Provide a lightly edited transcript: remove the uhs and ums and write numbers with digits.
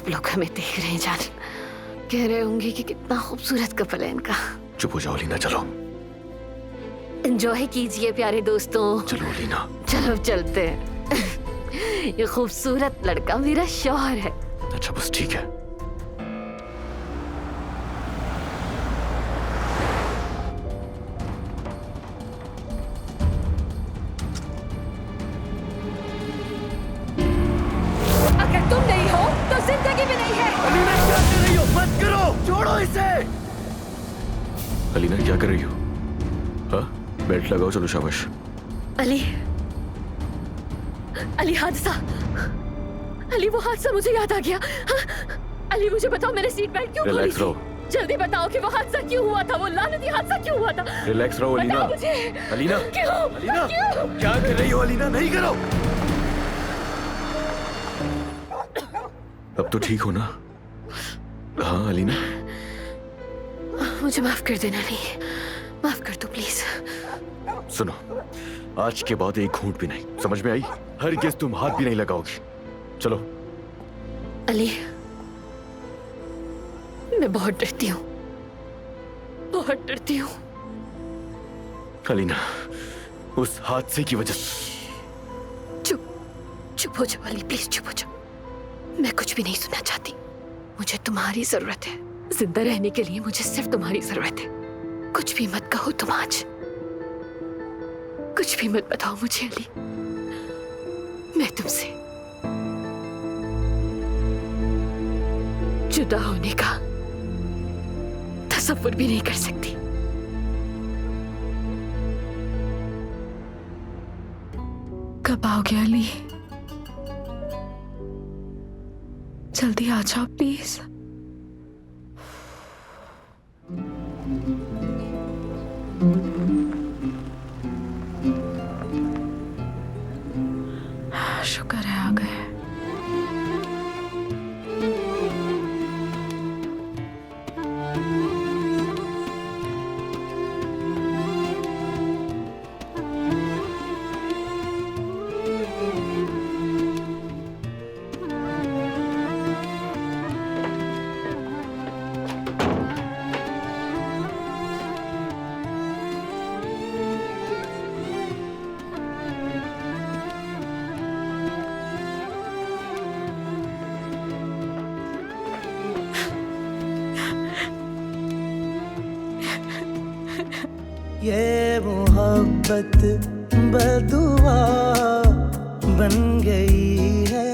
सब लोग हमें देख रहे हैं जान, कह रहे होंगे कि कितना खूबसूरत कपल है इनका। चुप हो जाओ लीना, चलो एंजॉय कीजिए प्यारे दोस्तों। चलो लीना, चलो चलते हैं। ये खूबसूरत लड़का मेरा शौहर है। अच्छा बस ठीक है। अगर तुम नहीं हो तो जिंदगी भी नहीं है। अलीना क्या कर रही हो? मत करो, छोड़ो इसे। अलीना क्या कर रही हो? हाँ, बेल्ट लगाओ, चलो शाबाश। अली, अली हादसा, अली वो हादसा मुझे याद आ गया। हाँ? अली मुझे बताओ मैंने सीट बेल्ट क्यों खोली रिलैक्स थी? रहो। जल्दी बताओ कि वो हादसा क्यों हुआ था, वो लानती हादसा क्यों हुआ था? रिलैक्स रहो अलीना। बताओ मुझे। अलीना, क्यों? अलीना, क्यों? क्या कर रही हो अलीना? नहीं करो। अब तो ठीक हो ना? हाँ अलीना, मुझे माफ कर देना अली, माफ कर दो प्लीज। सुनो, आज के बाद एक घूंट भी नहीं, समझ में आई? हरगिज़ तुम हाथ भी नहीं लगाओगी। चलो। अली, मैं बहुत डरती हूँ, बहुत डरती हूँ। अलीना, उस हादसे की वजह से। चुप हो जाओ अली, प्लीज चुप हो जाओ। मैं कुछ भी नहीं सुनना चाहती। मुझे तुम्हारी जरूरत है, जिंदा रहने के लिए मुझे सिर्फ तुम्हारी जरूरत है। कुछ भी मत कहो तुम आज, कुछ भी मत बताओ मुझे अली। मैं तुमसे जुदा होने का तसव्वुर भी नहीं कर सकती। कब आओगे अली? जल्दी आ जाओ प्लीज। शुक्र है आ गए। ये मोहब्बत बदुआ बन गई है